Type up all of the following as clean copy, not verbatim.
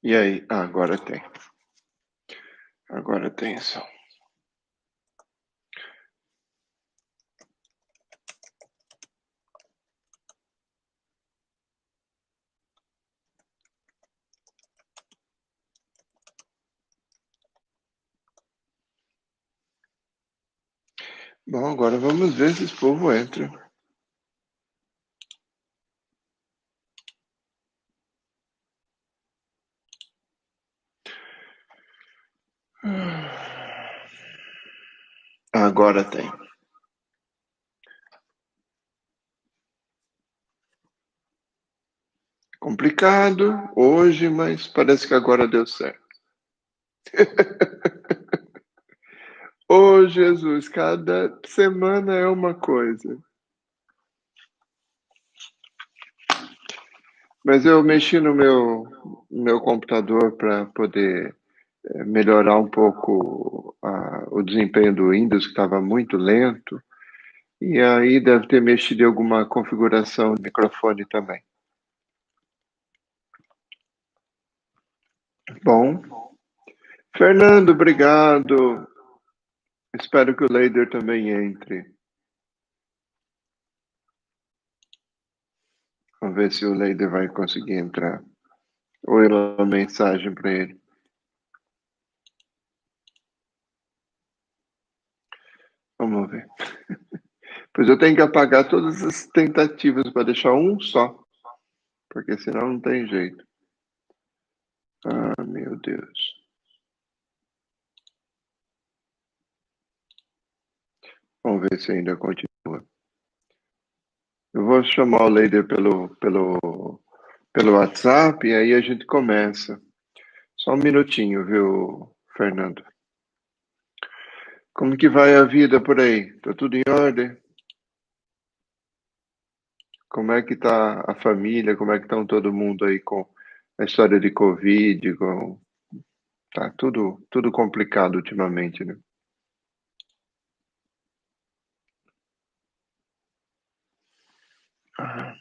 E aí? Ah, agora tem. Agora tem som. Bom, agora vamos ver se esse povo entra. Agora tem. Complicado hoje, mas parece que agora deu certo. Oh, Jesus, cada semana é uma coisa. Mas eu mexi no meu computador para poder melhorar um pouco o desempenho do Windows, que estava muito lento. E aí deve ter mexido em alguma configuração de microfone também. Bom, Fernando, obrigado. Espero que o Leider também entre. Vamos ver se o Leider vai conseguir entrar. Ou eu mando uma mensagem para ele. Vamos ver. Pois eu tenho que apagar todas as tentativas para deixar um só. Porque senão não tem jeito. Ah, meu Deus. Vamos ver se ainda continua. Eu vou chamar o Leider pelo WhatsApp e aí a gente começa. Só um minutinho, viu, Fernando? Como que vai a vida por aí? Tá tudo em ordem? Como é que tá a família? Como é que estão todo mundo aí com a história de Covid? Tá tudo complicado ultimamente, né? Ah,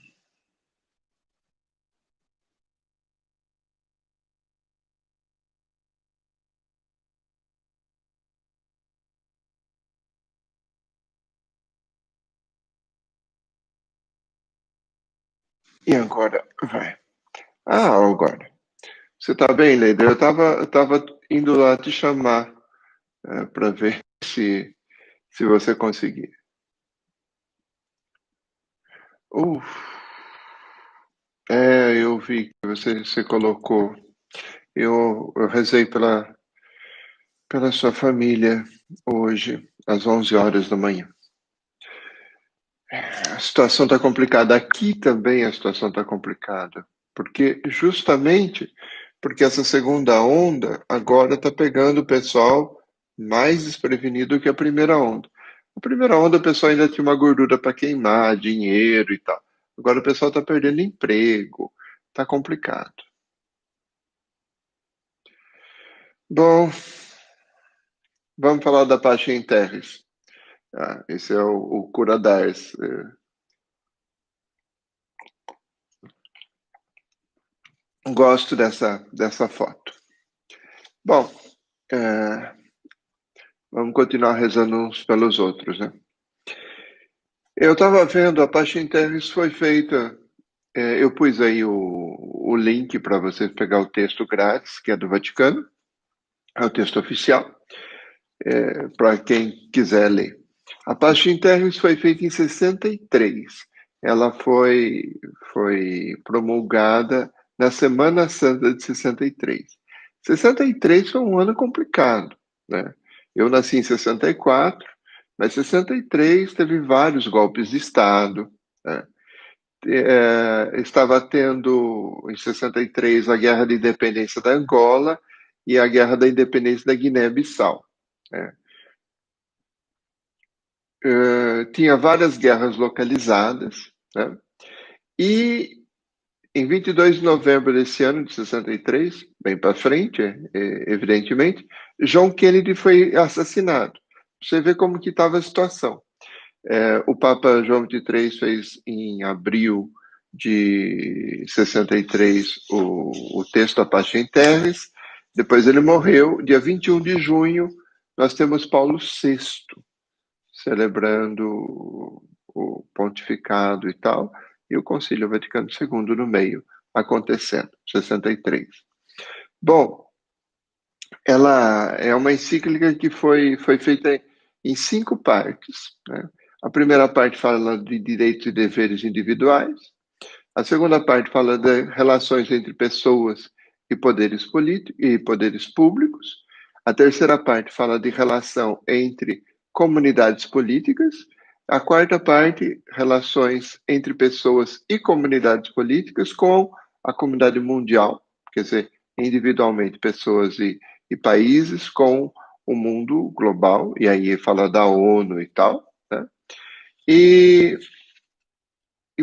e agora? Vai. Ah, agora. Você tá bem, Leida? Eu tava indo lá te chamar para ver se você conseguir. Uf, eu vi que você colocou. Eu rezei pela sua família hoje, às 11 horas da manhã. A situação está complicada. Aqui também a situação está complicada, porque justamente porque essa segunda onda agora está pegando o pessoal mais desprevenido que a primeira onda. A primeira onda o pessoal ainda tinha uma gordura para queimar, dinheiro e tal. Agora o pessoal está perdendo emprego, está complicado. Bom, vamos falar da Pascha em Terres. Ah, esse é o Cura Dars. Gosto dessa foto. Bom, é, vamos continuar rezando uns pelos outros, né? Eu estava vendo, a Pascha em Terres foi feita. Eu pus aí o link para você pegar o texto grátis, que é do Vaticano, é o texto oficial, para quem quiser ler. A Pascha em Terres foi feita em 63. Ela foi promulgada na Semana Santa de 63. 63 foi um ano complicado, né? Eu nasci em 64, mas 63 teve vários golpes de Estado, né? Estava tendo, em 63, a Guerra de Independência da Angola e a Guerra da Independência da Guiné-Bissau, né? Tinha várias guerras localizadas, né? E em 22 de novembro desse ano, de 63, bem para frente, evidentemente, John Kennedy foi assassinado. Você vê como que estava a situação. O Papa João XXIII fez em abril de 63 o texto Apache Terres. Depois ele morreu. Dia 21 de junho, nós temos Paulo VI, celebrando o pontificado e tal, e o Concílio Vaticano II no meio, acontecendo, 63. Bom, ela é uma encíclica que foi feita em 5 partes, né? A primeira parte fala de direitos e deveres individuais. A segunda parte fala de relações entre pessoas e poderes políticos e poderes públicos. A terceira parte fala de relação entre comunidades políticas. A quarta parte, relações entre pessoas e comunidades políticas com a comunidade mundial, quer dizer, individualmente, pessoas e países com o mundo global, e aí fala da ONU e tal, né? E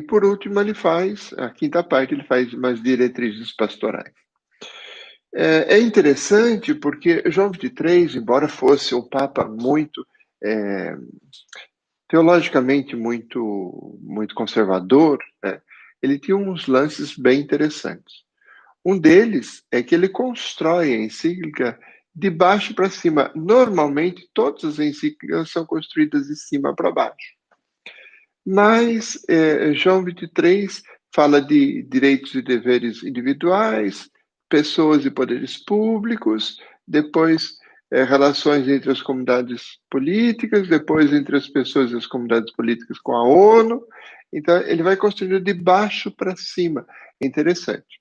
por último, ele faz, a quinta parte, ele faz umas diretrizes pastorais. É interessante porque João XXIII, embora fosse um papa muito, teologicamente muito conservador, né, ele tinha uns lances bem interessantes. Um deles é que ele constrói a encíclica de baixo para cima. Normalmente, todas as encíclicas são construídas de cima para baixo. Mas João 23 fala de direitos e deveres individuais, pessoas e poderes públicos, depois relações entre as comunidades políticas, depois entre as pessoas e as comunidades políticas com a ONU. Então, ele vai construindo de baixo para cima. Interessante,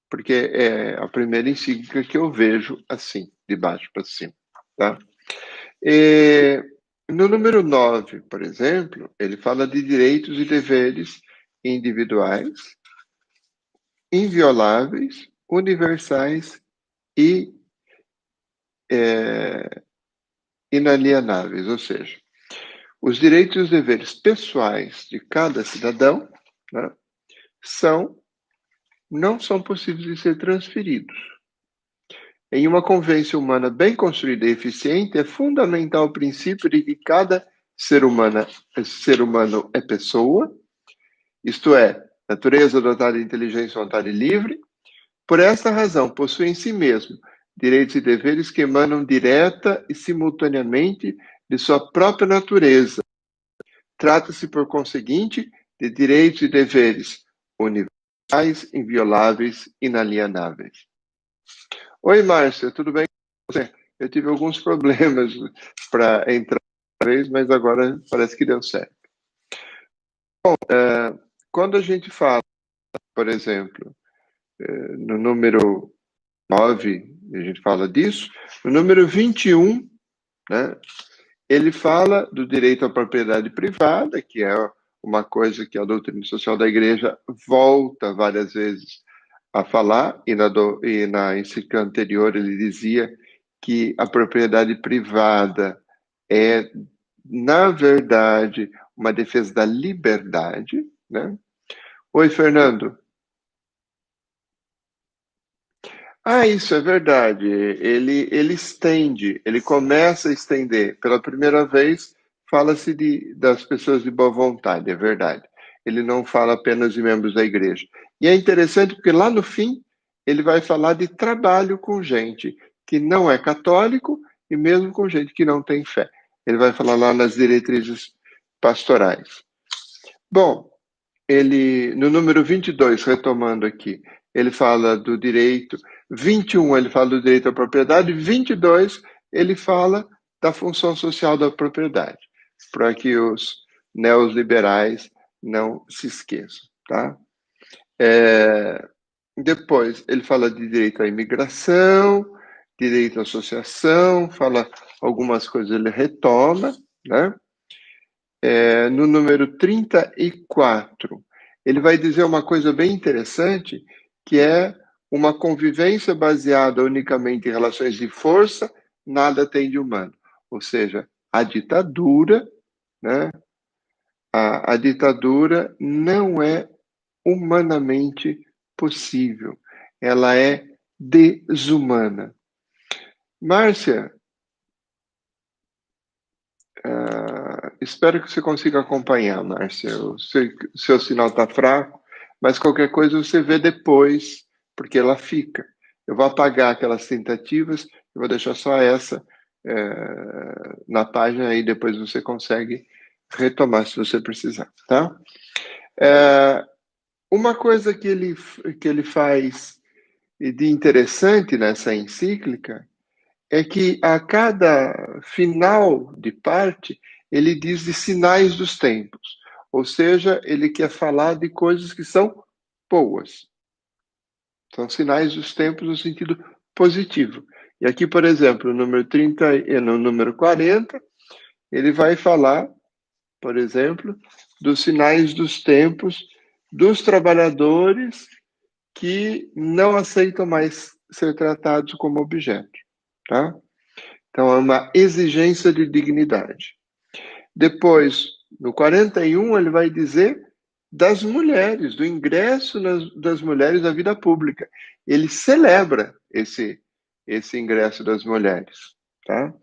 porque é a primeira encíclica que eu vejo assim, de baixo para cima. Tá? No número 9, por exemplo, ele fala de direitos e deveres individuais, invioláveis, universais e inalienáveis, ou seja, os direitos e os deveres pessoais de cada cidadão, né, não são possíveis de ser transferidos. Em uma convivência humana bem construída e eficiente, é fundamental o princípio de que cada ser humano é pessoa, isto é, natureza dotada de inteligência e vontade livre. Por esta razão, possui em si mesmo direitos e deveres que emanam direta e simultaneamente de sua própria natureza. Trata-se, por conseguinte, de direitos e deveres universais, invioláveis, inalienáveis. Oi, Márcia, tudo bem com você? Eu tive alguns problemas para entrar uma vez, mas agora parece que deu certo. Bom, quando a gente fala, por exemplo, no número 9, a gente fala disso, no número 21, né, ele fala do direito à propriedade privada, que é uma coisa que a doutrina social da igreja volta várias vezes a falar, e na encíclica anterior ele dizia que a propriedade privada é, na verdade, uma defesa da liberdade, né? Oi, Fernando. Ah, isso é verdade. Ele estende, ele começa a estender. Pela primeira vez, fala-se das pessoas de boa vontade, é verdade. Ele não fala apenas de membros da igreja. E é interessante porque lá no fim, ele vai falar de trabalho com gente que não é católico e mesmo com gente que não tem fé. Ele vai falar lá nas diretrizes pastorais. Bom, no número 22, retomando aqui, ele fala do direito, 21 ele fala do direito à propriedade, 22 ele fala da função social da propriedade, para que os neoliberais não se esqueçam, tá? Depois, ele fala de direito à imigração, direito à associação, fala algumas coisas, ele retoma, né? No número 34, ele vai dizer uma coisa bem interessante, que é uma convivência baseada unicamente em relações de força, nada tem de humano. Ou seja, a ditadura, né? A ditadura não é humanamente possível. Ela é desumana. Márcia, espero que você consiga acompanhar, Márcia. O seu sinal está fraco, mas qualquer coisa você vê depois, porque ela fica. Eu vou apagar aquelas tentativas, eu vou deixar só essa na página, e depois você consegue retomar se você precisar, tá? Uma coisa que ele faz de interessante nessa encíclica é que a cada final de parte ele diz de sinais dos tempos, ou seja, ele quer falar de coisas que são boas. São sinais dos tempos no sentido positivo. E aqui, por exemplo, no número 30 e no número 40, ele vai falar, por exemplo, dos sinais dos tempos dos trabalhadores que não aceitam mais ser tratados como objeto, tá? Então, é uma exigência de dignidade. Depois, no 41, ele vai dizer das mulheres, do ingresso das mulheres na vida pública. Ele celebra esse ingresso das mulheres, tá?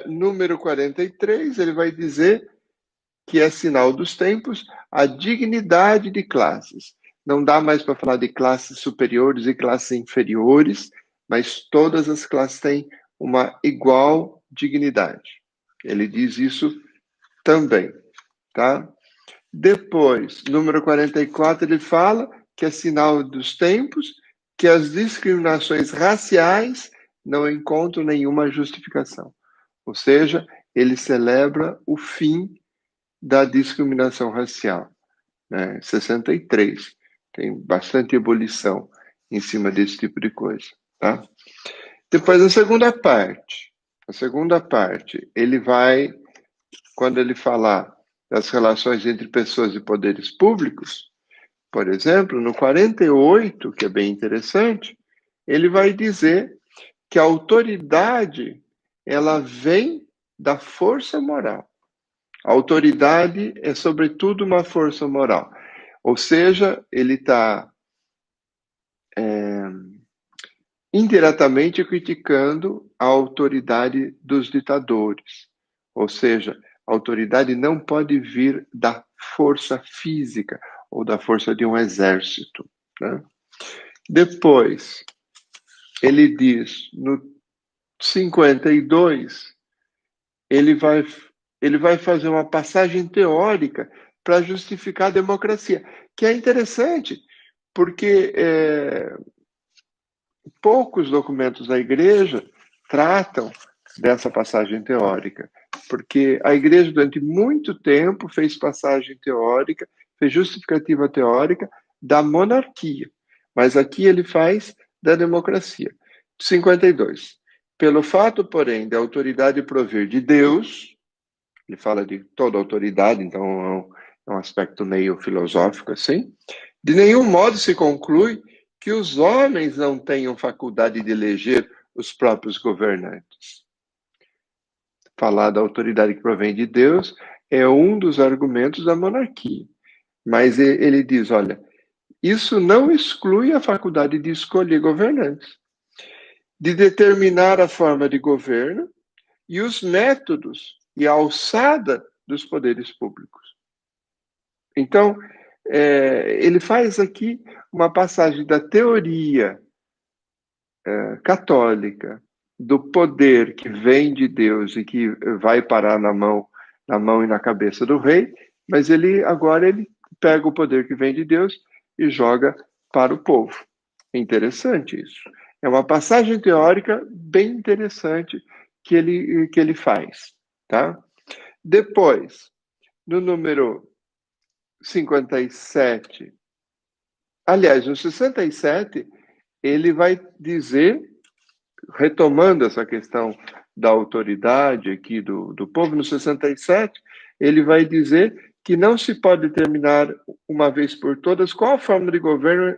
Número 43, ele vai dizer que é sinal dos tempos a dignidade de classes. Não dá mais para falar de classes superiores e classes inferiores, mas todas as classes têm uma igual dignidade. Ele diz isso também, tá? Depois, número 44, ele fala que é sinal dos tempos, que as discriminações raciais não encontram nenhuma justificação. Ou seja, ele celebra o fim da discriminação racial, né? 63. Tem bastante ebulição em cima desse tipo de coisa, tá? Depois, a segunda parte, ele vai, quando ele falar das relações entre pessoas e poderes públicos, por exemplo, no 48, que é bem interessante, ele vai dizer que a autoridade, ela vem da força moral. A autoridade é, sobretudo, uma força moral. Ou seja, ele está indiretamente criticando a autoridade dos ditadores. Ou seja, a autoridade não pode vir da força física ou da força de um exército, né? Depois, ele diz, no 52, ele vai fazer uma passagem teórica para justificar a democracia, que é interessante, porque poucos documentos da igreja tratam dessa passagem teórica, porque a igreja durante muito tempo fez passagem teórica, fez justificativa teórica da monarquia, mas aqui ele faz da democracia. 52. Pelo fato, porém, da autoridade prover de Deus, ele fala de toda autoridade, então é um aspecto meio filosófico assim, de nenhum modo se conclui que os homens não tenham faculdade de eleger os próprios governantes. Falar da autoridade que provém de Deus é um dos argumentos da monarquia. Mas ele diz, olha, isso não exclui a faculdade de escolher governantes, de determinar a forma de governo e os métodos e a alçada dos poderes públicos. Então, ele faz aqui uma passagem da teoria católica do poder que vem de Deus e que vai parar na mão e na cabeça do rei, mas agora ele pega o poder que vem de Deus e joga para o povo. É interessante isso. É uma passagem teórica bem interessante que ele faz, tá? Depois, no número 57, aliás, no 67, ele vai dizer, retomando essa questão da autoridade aqui do povo, no 67, ele vai dizer que não se pode determinar uma vez por todas qual forma de governo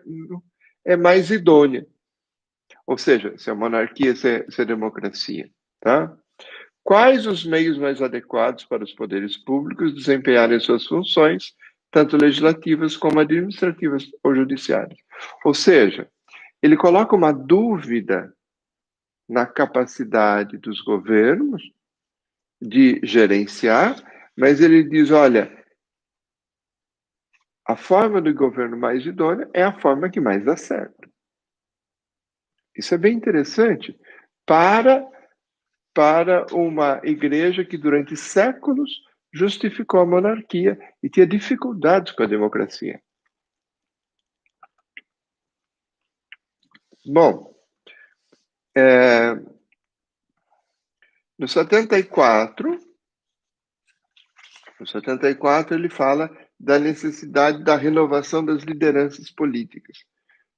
é mais idônea. Ou seja, se é monarquia, se é democracia, tá? Quais os meios mais adequados para os poderes públicos desempenharem suas funções, tanto legislativas como administrativas ou judiciárias? Ou seja, ele coloca uma dúvida na capacidade dos governos de gerenciar, mas ele diz, olha, a forma do governo mais idônea é a forma que mais dá certo. Isso é bem interessante para uma igreja que durante séculos justificou a monarquia e tinha dificuldades com a democracia. Bom, no 74, ele fala da necessidade da renovação das lideranças políticas,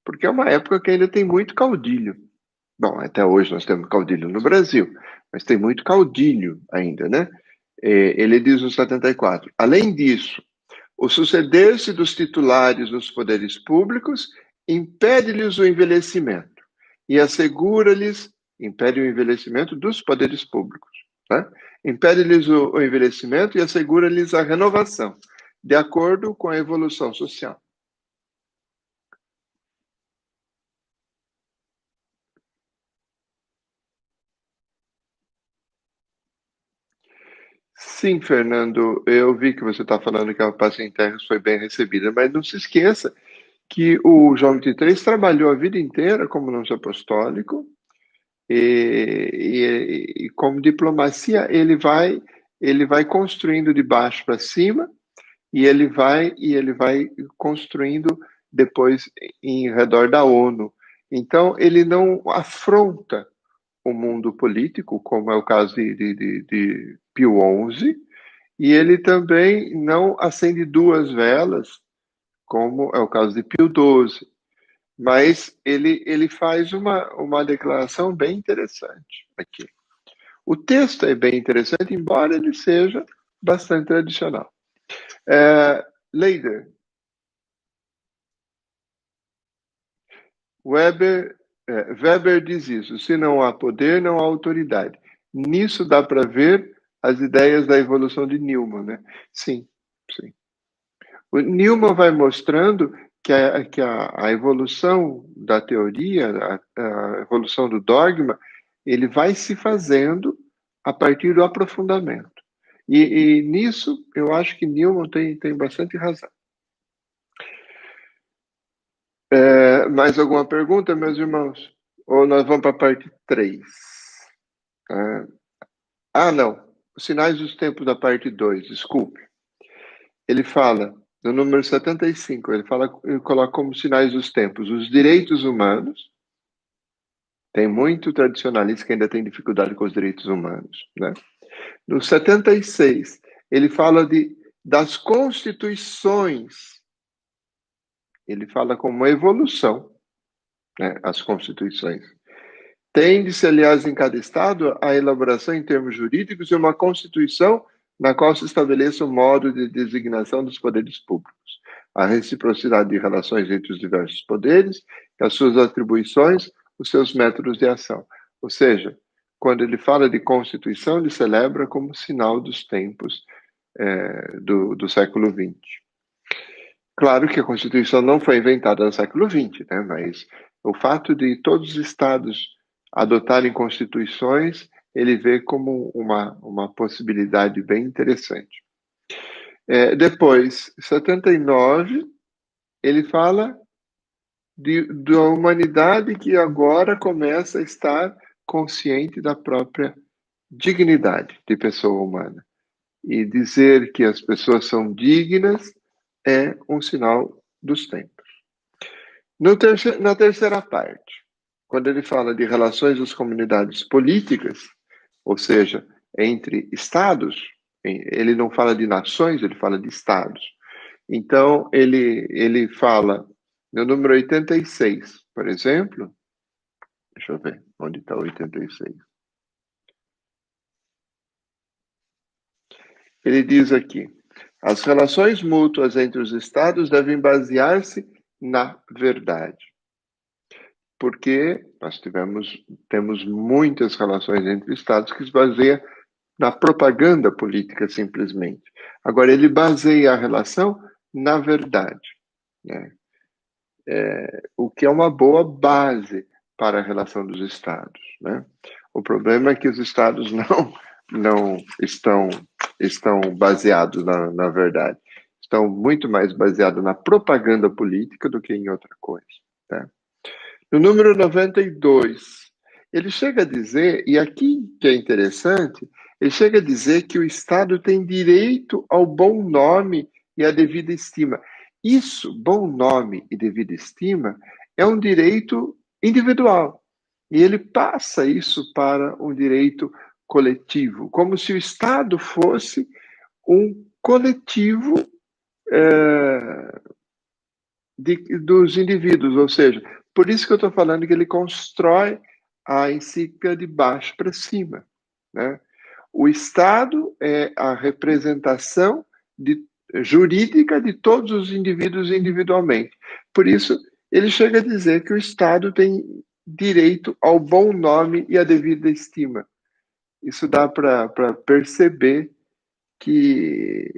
porque é uma época que ainda tem muito caudilho. Bom, até hoje nós temos caudilho no Brasil, mas tem muito caudilho ainda, né? Ele diz no 74, além disso, o suceder-se dos titulares nos poderes públicos impede-lhes o envelhecimento e assegura-lhes, impede o envelhecimento dos poderes públicos, né? Impede-lhes o envelhecimento e assegura-lhes a renovação, de acordo com a evolução social. Sim, Fernando, eu vi que você está falando que a paz em terras foi bem recebida, mas não se esqueça que o João 23 trabalhou a vida inteira como nuncio apostólico e como diplomacia ele vai construindo de baixo para cima e ele vai construindo depois em redor da ONU. Então ele não afronta o mundo político, como é o caso de Pio XI, e ele também não acende duas velas, como é o caso de Pio XII. Mas ele faz uma declaração bem interessante aqui. O texto é bem interessante, embora ele seja bastante tradicional. Leider, Weber diz isso: se não há poder, não há autoridade. Nisso dá para ver as ideias da evolução de Newman, né? Sim, sim. O Newman vai mostrando que a evolução da teoria, a evolução do dogma, ele vai se fazendo a partir do aprofundamento. E nisso, eu acho que Newman tem bastante razão. Mais alguma pergunta, meus irmãos? Ou nós vamos para a parte 3? Não. Os sinais dos tempos da parte 2, desculpe. Ele fala, no número 75, ele coloca como sinais dos tempos os direitos humanos. Tem muito tradicionalista que ainda tem dificuldade com os direitos humanos, né? No 76, ele fala das constituições. Ele fala como evolução, né, as constituições. Tem-se, aliás, em cada estado, a elaboração em termos jurídicos de uma constituição na qual se estabeleça o modo de designação dos poderes públicos, a reciprocidade de relações entre os diversos poderes, as suas atribuições, os seus métodos de ação. Ou seja, quando ele fala de Constituição, ele celebra como sinal dos tempos do século XX. Claro que a Constituição não foi inventada no século XX, né? Mas o fato de todos os estados adotarem constituições, ele vê como uma possibilidade bem interessante. Depois, 79, ele fala da humanidade que agora começa a estar consciente da própria dignidade de pessoa humana. E dizer que as pessoas são dignas é um sinal dos tempos. Na terceira parte, quando ele fala de relações das comunidades políticas, ou seja, entre estados, ele não fala de nações, ele fala de estados. Então, ele fala, no número 86, por exemplo, deixa eu ver, onde está o 86? Ele diz aqui, as relações mútuas entre os estados devem basear-se na verdade. Porque nós temos muitas relações entre estados que se baseiam na propaganda política, simplesmente. Agora, ele baseia a relação na verdade, né? O que é uma boa base para a relação dos estados, né? O problema é que os estados não estão baseados na verdade. estão muito mais baseadas na propaganda política do que em outra coisa. Tá? No número 92, ele chega a dizer, e aqui que é interessante, ele chega a dizer que o Estado tem direito ao bom nome e à devida estima. Isso, bom nome e devida estima, é um direito individual. E ele passa isso para um direito coletivo, como se o Estado fosse um coletivo dos indivíduos, ou seja, por isso que eu estou falando que ele constrói a encíclica de baixo para cima. Né? O Estado é a representação jurídica de todos os indivíduos individualmente. Por isso, ele chega a dizer que o Estado tem direito ao bom nome e à devida estima. Isso dá para perceber que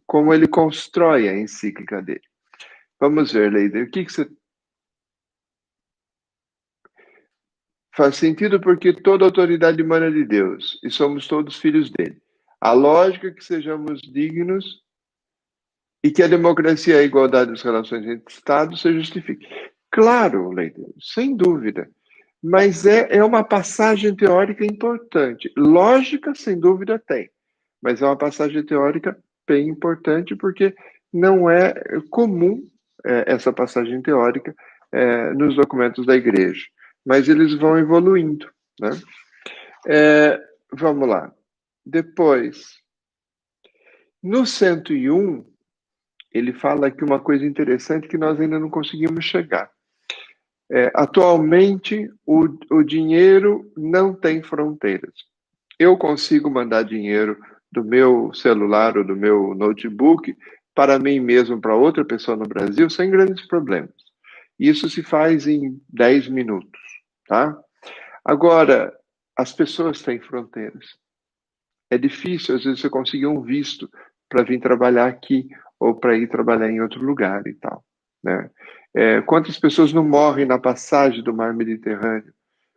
como ele constrói a encíclica dele. Vamos ver, Leider, o que você... Faz sentido porque toda autoridade emana de Deus e somos todos filhos dele. A lógica é que sejamos dignos e que a democracia e a igualdade das relações entre Estados se justifiquem. Claro, Leider, sem dúvida. Mas é uma passagem teórica importante. Lógica, sem dúvida, tem. Mas é uma passagem teórica bem importante porque não é comum essa passagem teórica nos documentos da igreja. Mas eles vão evoluindo. Né? Vamos lá. Depois, no 101, ele fala aqui uma coisa interessante que nós ainda não conseguimos chegar. Atualmente, o dinheiro não tem fronteiras. Eu consigo mandar dinheiro do meu celular ou do meu notebook para mim mesmo, para outra pessoa no Brasil, sem grandes problemas. Isso se faz em 10 minutos, tá? Agora, as pessoas têm fronteiras. É difícil, às vezes, você conseguir um visto para vir trabalhar aqui ou para ir trabalhar em outro lugar e tal, né? Quantas pessoas não morrem na passagem do mar Mediterrâneo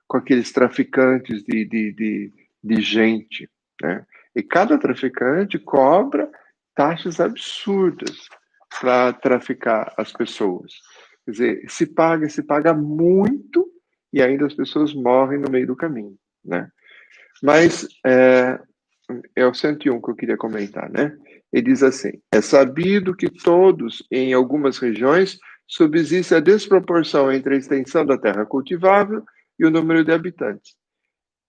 com aqueles traficantes de gente, né? E cada traficante cobra taxas absurdas para traficar as pessoas. Quer dizer, se paga muito e ainda as pessoas morrem no meio do caminho, né? Mas é o 101 que eu queria comentar, né? Ele diz assim: é sabido que todos, em algumas regiões, subsiste a desproporção entre a extensão da terra cultivável e o número de habitantes.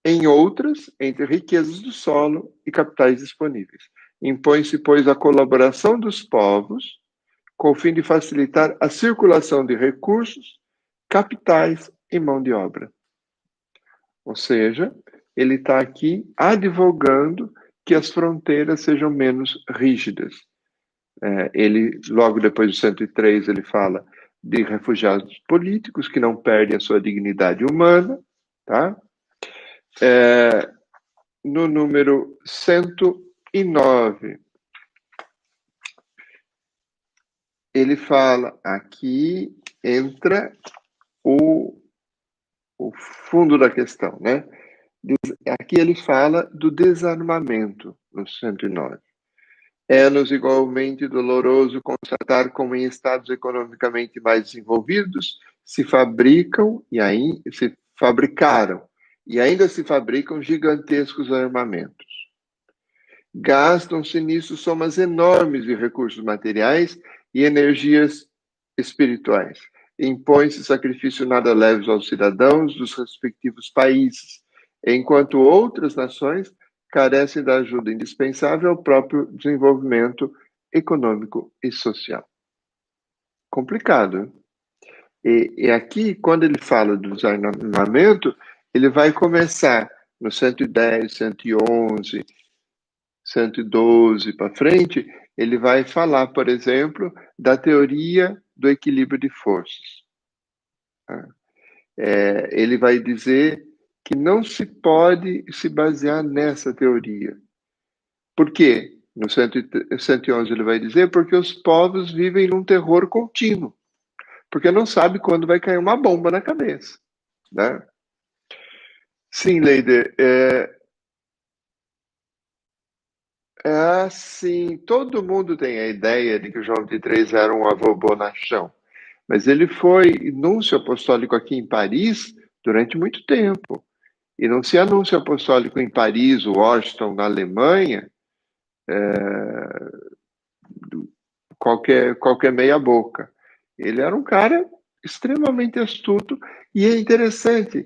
Em outras, entre riquezas do solo e capitais disponíveis. Impõe-se, pois, a colaboração dos povos, com o fim de facilitar a circulação de recursos, capitais e mão de obra. Ou seja, ele está aqui advogando que as fronteiras sejam menos rígidas. Ele, logo depois do 103, ele fala de refugiados políticos que não perdem a sua dignidade humana, tá? No número 109, ele fala, aqui entra o fundo da questão, né? Aqui ele fala do desarmamento, no 109. É-nos igualmente doloroso constatar como em estados economicamente mais desenvolvidos se fabricaram e ainda se fabricam gigantescos armamentos. Gastam-se nisso somas enormes de recursos materiais e energias espirituais. Impõe-se sacrifício nada leves aos cidadãos dos respectivos países, enquanto outras nações carecem da ajuda indispensável ao próprio desenvolvimento econômico e social. Complicado. E aqui, quando ele fala do desarmamento, ele vai começar no 110, 111, 112 para frente, ele vai falar, por exemplo, da teoria do equilíbrio de forças. Ele vai dizer que não se pode se basear nessa teoria. Por quê? No 111 ele vai dizer porque os povos vivem num terror contínuo, porque não sabe quando vai cair uma bomba na cabeça, né? Sim, Leider, Sim, todo mundo tem a ideia de que o João XXIII era um avô bonachão, mas ele foi núncio apostólico aqui em Paris durante muito tempo. E não se anúncio apostólico em Paris, Washington, na Alemanha, qualquer meia boca. Ele era um cara extremamente astuto e é interessante,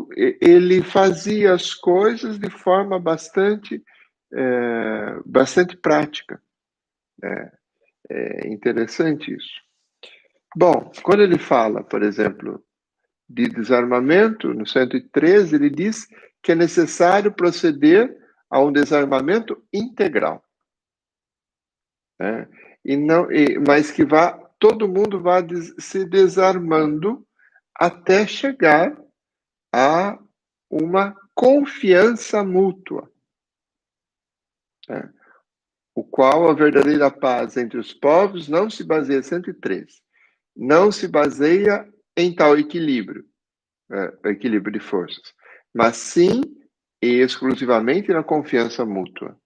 ele fazia as coisas de forma bastante prática. É interessante isso. Bom, quando ele fala, por exemplo, de desarmamento, no 113, ele diz que é necessário proceder a um desarmamento integral, né? Mas que todo mundo vá se desarmando até chegar a uma confiança mútua, né? O qual a verdadeira paz entre os povos não se baseia, 103, não se baseia em tal equilíbrio, equilíbrio de forças, mas sim e exclusivamente na confiança mútua.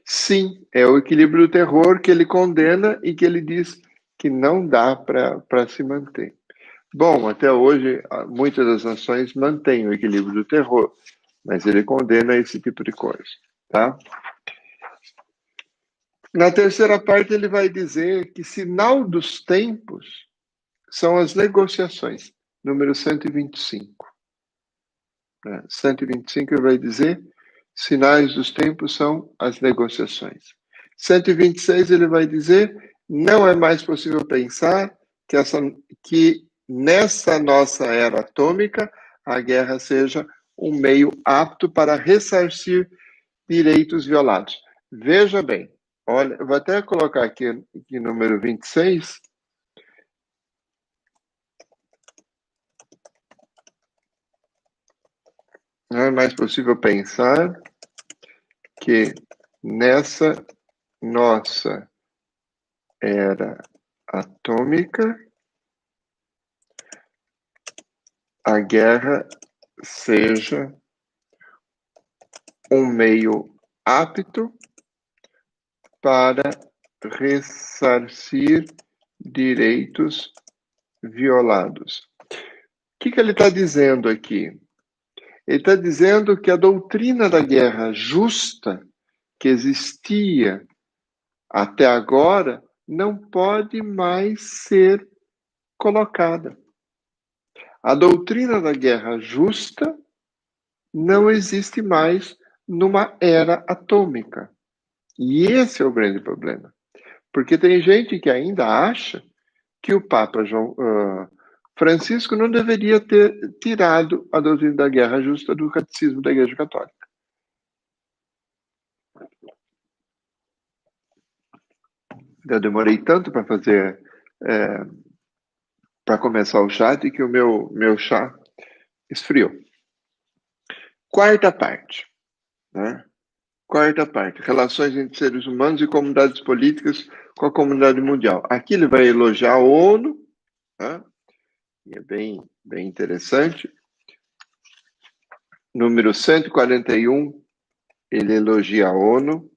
Sim, é o equilíbrio do terror que ele condena e que ele diz que não dá para se manter. Bom, até hoje, muitas das nações mantêm o equilíbrio do terror, mas ele condena esse tipo de coisa, tá? Na terceira parte, ele vai dizer que sinal dos tempos são as negociações, número 125. 125 ele vai dizer, sinais dos tempos são as negociações. 126 ele vai dizer, não é mais possível pensar que nessa nossa era atômica a guerra seja um meio apto para ressarcir direitos violados. Veja bem, olha, eu vou até colocar aqui número 26. Não é mais possível pensar que nessa nossa era atômica a guerra seja um meio apto para ressarcir direitos violados. O que ele está dizendo aqui? Ele está dizendo que a doutrina da guerra justa que existia até agora não pode mais ser colocada. A doutrina da guerra justa não existe mais numa era atômica. E esse é o grande problema. Porque tem gente que ainda acha que o Papa Francisco não deveria ter tirado a doutrina da guerra justa do catecismo da Igreja Católica. Eu demorei tanto para fazer, para começar o chat, que o meu chá esfriou. Quarta parte, né? Quarta parte, relações entre seres humanos e comunidades políticas com a comunidade mundial. Aqui ele vai elogiar a ONU, né? E é bem interessante. Número 141, ele elogia a ONU.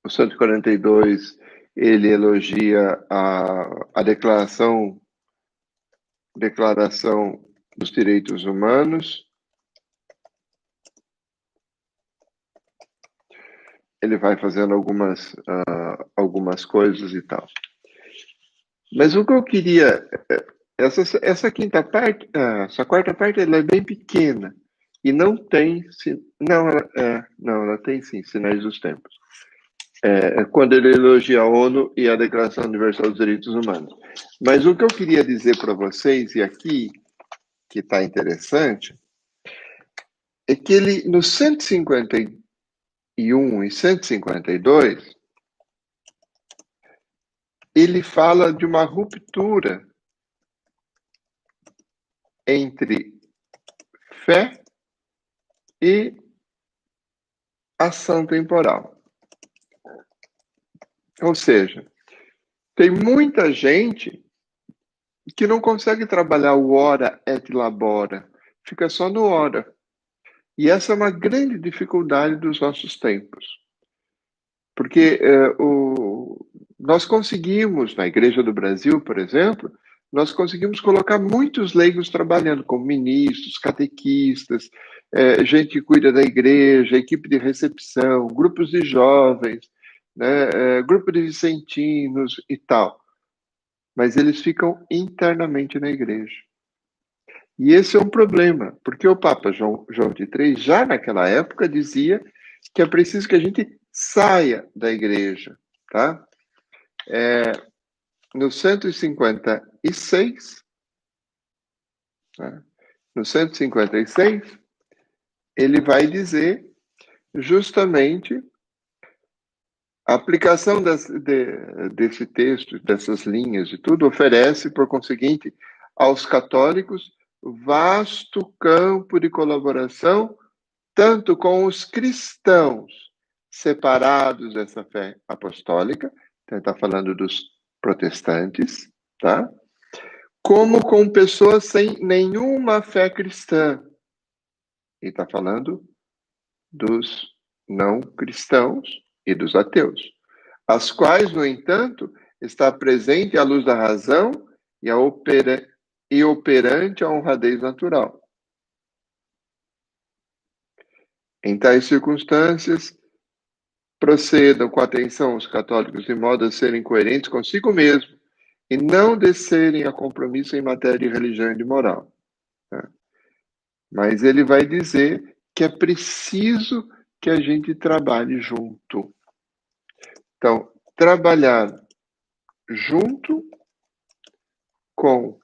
O 142, ele elogia a Declaração dos Direitos Humanos. Ele vai fazendo algumas coisas e tal. Mas o que eu queria... Essa quinta parte, essa quarta parte, ela é bem pequena. E não tem... Não, ela tem sim, Sinais dos Tempos. Quando ele elogia a ONU e a Declaração Universal dos Direitos Humanos. Mas o que eu queria dizer para vocês, e aqui que está interessante, é que ele, no 151 e 152, ele fala de uma ruptura entre fé e ação temporal. Ou seja, tem muita gente que não consegue trabalhar o ora et labora, fica só no ora. E essa é uma grande dificuldade dos nossos tempos. Porque nós conseguimos, na Igreja do Brasil, por exemplo, nós conseguimos colocar muitos leigos trabalhando, como ministros, catequistas, gente que cuida da igreja, equipe de recepção, grupos de jovens, né, grupo de vicentinos e tal. Mas eles ficam internamente na igreja. E esse é um problema, porque o Papa João XXIII, já naquela época, dizia que é preciso que a gente saia da igreja, tá? No 156, né? No 156, ele vai dizer justamente a aplicação desse texto, dessas linhas e tudo, oferece, por conseguinte, aos católicos vasto campo de colaboração, tanto com os cristãos separados dessa fé apostólica, então está falando dos protestantes, tá? Como com pessoas sem nenhuma fé cristã. E está falando dos não cristãos e dos ateus, as quais, no entanto, está presente a luz da razão e operante a honradez natural. Em tais circunstâncias, procedam com atenção os católicos de modo a serem coerentes consigo mesmo e não descerem a compromisso em matéria de religião e de moral. Tá? Mas ele vai dizer que é preciso que a gente trabalhe junto. Então, trabalhar junto com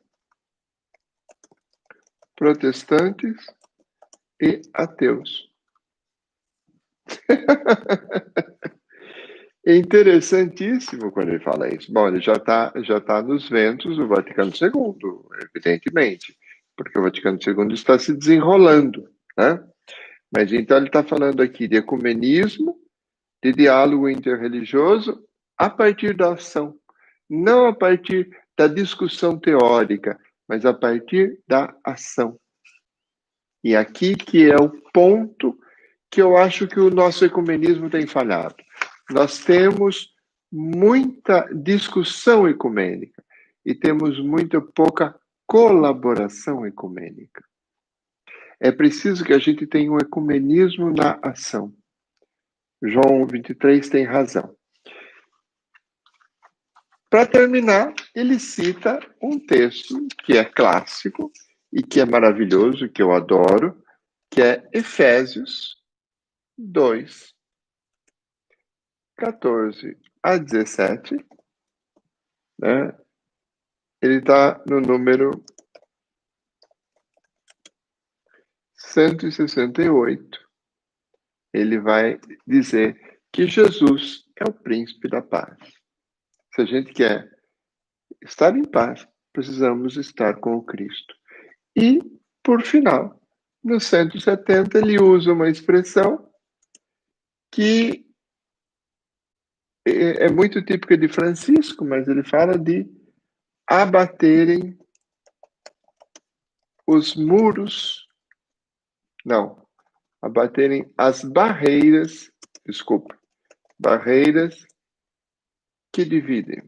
protestantes e ateus. É interessantíssimo quando ele fala isso. Bom, ele já tá nos ventos do Vaticano II, evidentemente, porque o Vaticano II está se desenrolando, né? Mas então ele está falando aqui de ecumenismo, de diálogo interreligioso a partir da ação, não a partir da discussão teórica, mas a partir da ação. E aqui que é o ponto que eu acho que o nosso ecumenismo tem falhado. Nós temos muita discussão ecumênica e temos muito pouca colaboração ecumênica. É preciso que a gente tenha um ecumenismo na ação. João 23 tem razão. Para terminar, ele cita um texto que é clássico e que é maravilhoso, que eu adoro, que é Efésios 2, 14 a 17, né? Ele está no número 168. Ele vai dizer que Jesus é o príncipe da paz. Se a gente quer estar em paz, precisamos estar com o Cristo. E, por final, no 170, ele usa uma expressão que é muito típica de Francisco, mas ele fala de abaterem os muros, não, abaterem as barreiras, barreiras que dividem.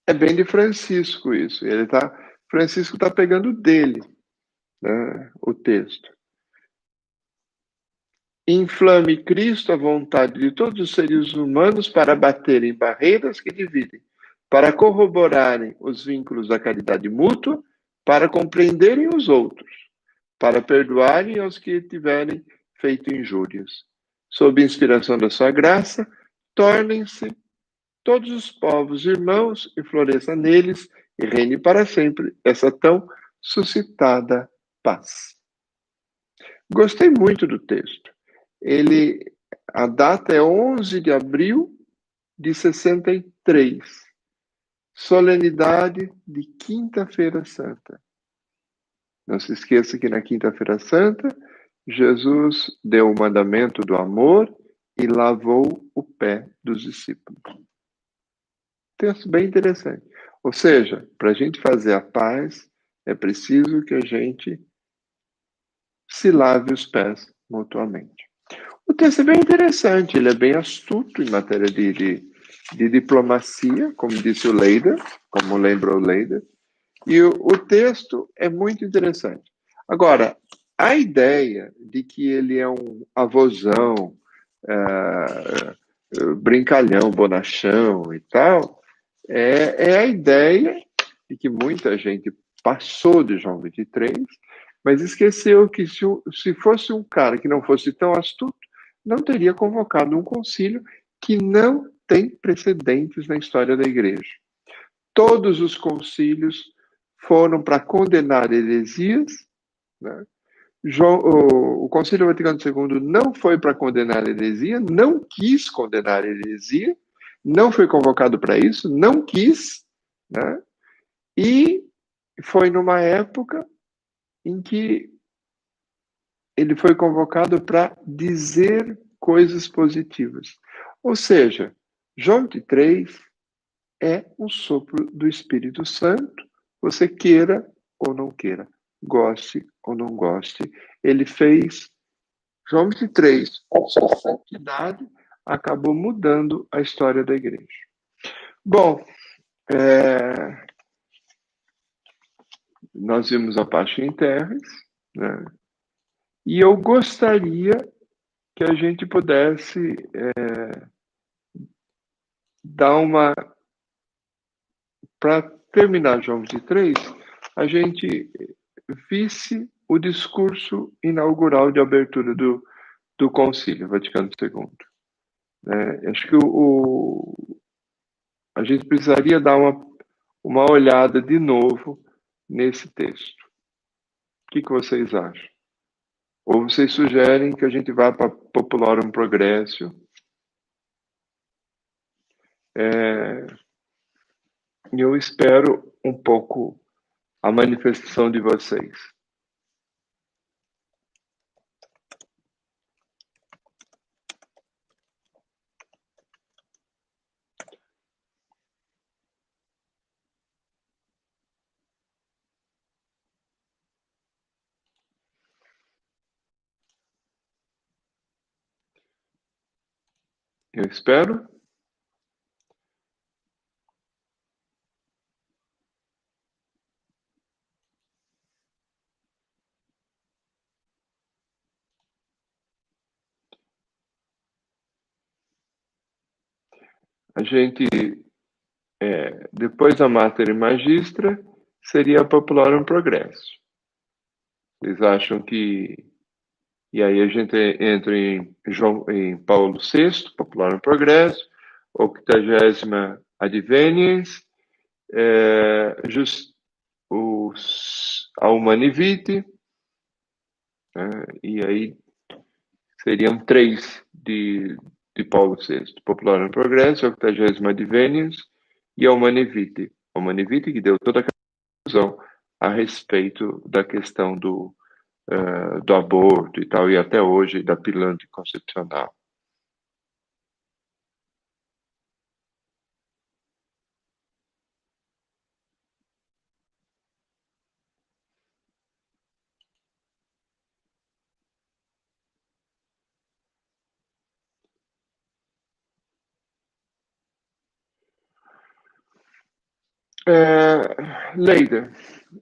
É bem de Francisco isso. Francisco está pegando dele, né, o texto. Inflame Cristo a vontade de todos os seres humanos para baterem barreiras que dividem, para corroborarem os vínculos da caridade mútua, para compreenderem os outros, para perdoarem aos que tiverem feito injúrias. Sob inspiração da sua graça, tornem-se todos os povos irmãos e floresça neles e reine para sempre essa tão suscitada paz. Gostei muito do texto. A data é 11 de abril de 63, solenidade de Quinta-feira Santa. Não se esqueça que na Quinta-feira Santa, Jesus deu o mandamento do amor e lavou o pé dos discípulos. Texto bem interessante. Ou seja, para a gente fazer a paz, É preciso que a gente se lave os pés mutuamente. O texto é bem interessante, ele é bem astuto em matéria de diplomacia, como disse o Leider, como lembrou o Leider, e o texto é muito interessante. Agora, a ideia de que ele é um avôzão, brincalhão, bonachão e tal, é a ideia de que muita gente passou de João 23, mas esqueceu que se fosse um cara que não fosse tão astuto, não teria convocado um concílio que não tem precedentes na história da igreja. Todos os concílios foram para condenar heresias, né? O Concílio Vaticano II não foi para condenar heresia, não quis condenar heresia, não foi convocado para isso, não quis, né? E foi numa época em que ele foi convocado para dizer coisas positivas. Ou seja, João 23 é um sopro do Espírito Santo, você queira ou não queira, goste ou não goste. Ele fez João 23, com sua santidade, acabou mudando a história da igreja. Bom, nós vimos a Pascha Terres, né? E eu gostaria que a gente pudesse dar uma. Para terminar João 23, a gente visse o discurso inaugural de abertura do Concílio Vaticano II. Acho que a gente precisaria dar uma olhada de novo nesse texto. O que vocês acham? Ou vocês sugerem que a gente vá para Popularum Progressio? E eu espero um pouco a manifestação de vocês. Eu espero. A gente, depois da Mater e Magistra, seria Popularum Progressio. Vocês acham que... E aí a gente entra em Paulo VI, Popularum Progressio, 80ª Adveniens, a Humani Vitae, e aí seriam 3 de Paulo VI, Popularum Progressio, 80ª Adveniens e a Humani Vitae. A Humani Vitae que deu toda a conclusão a respeito da questão do aborto e tal, e até hoje da pílula anticoncepcional. Leida,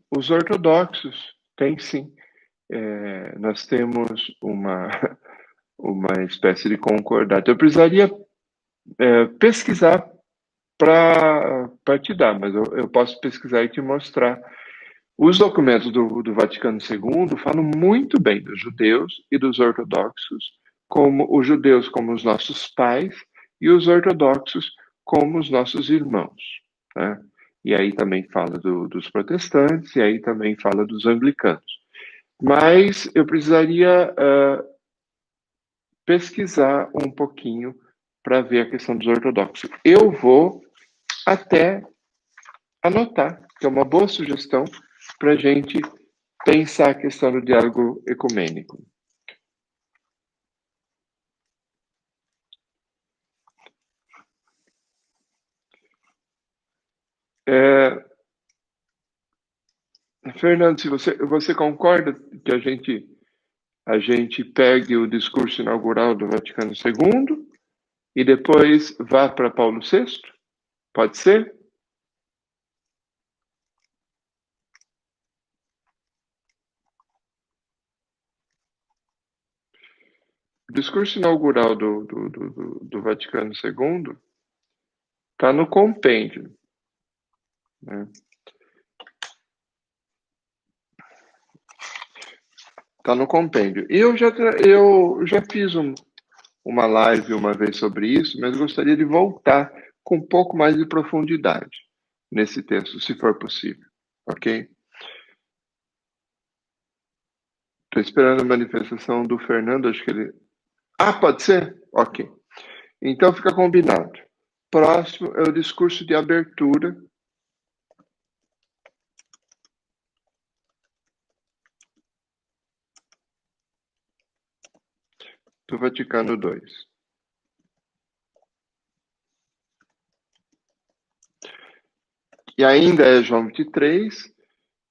os ortodoxos têm sim. Nós temos uma espécie de concordata. Eu precisaria pesquisar para te dar, mas eu posso pesquisar e te mostrar. Os documentos do Vaticano II falam muito bem dos judeus e dos ortodoxos, como os judeus como os nossos pais e os ortodoxos como os nossos irmãos, né? E aí também fala dos protestantes, e aí também fala dos anglicanos. Mas eu precisaria pesquisar um pouquinho para ver a questão dos ortodoxos. Eu vou até anotar, que é uma boa sugestão para a gente pensar a questão do diálogo ecumênico. Fernando, se você concorda que a gente pegue o discurso inaugural do Vaticano II e depois vá para Paulo VI? Pode ser? O discurso inaugural do Vaticano II está no compêndio, né? Está no compêndio. E eu já fiz uma live uma vez sobre isso, mas gostaria de voltar com um pouco mais de profundidade nesse texto, se for possível, ok? Estou esperando a manifestação do Fernando, acho que ele... Ah, pode ser? Ok. Então fica combinado. Próximo é o discurso de abertura do Vaticano II. E ainda é João 23,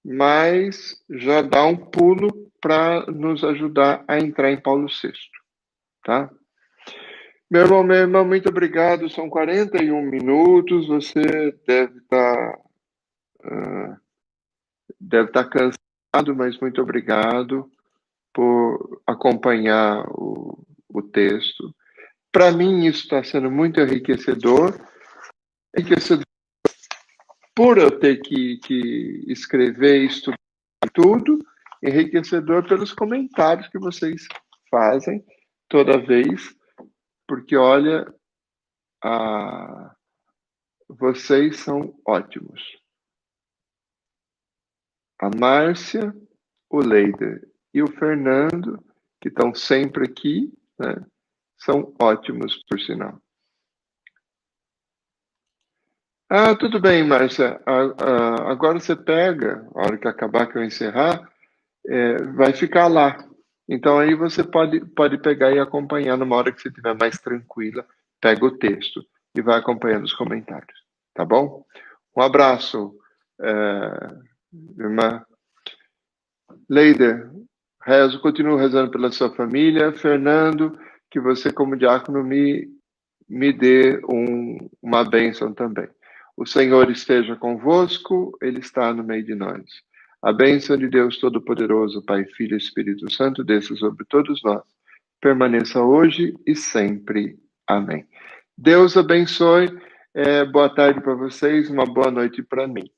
mas já dá um pulo para nos ajudar a entrar em Paulo VI, tá? Meu irmão, muito obrigado. São 41 minutos. Você deve estar cansado, mas muito obrigado por acompanhar o texto. Para mim, isso está sendo muito enriquecedor. Enriquecedor por eu ter que escrever, estudar tudo, enriquecedor pelos comentários que vocês fazem toda vez, porque olha, vocês são ótimos. A Márcia, o Leider e o Fernando, que estão sempre aqui, né, são ótimos, por sinal. Ah, tudo bem, Márcia. Agora você pega, a hora que acabar que eu encerrar, vai ficar lá. Então aí você pode pegar e acompanhar numa hora que você estiver mais tranquila, pega o texto e vai acompanhando os comentários, tá bom? Um abraço, irmã Leider. Continuo rezando pela sua família. Fernando, que você como diácono me dê uma bênção também. O Senhor esteja convosco, Ele está no meio de nós. A bênção de Deus Todo-Poderoso, Pai, Filho e Espírito Santo, desça sobre todos nós. Permaneça hoje e sempre. Amém. Deus abençoe. Boa tarde para vocês, uma boa noite para mim.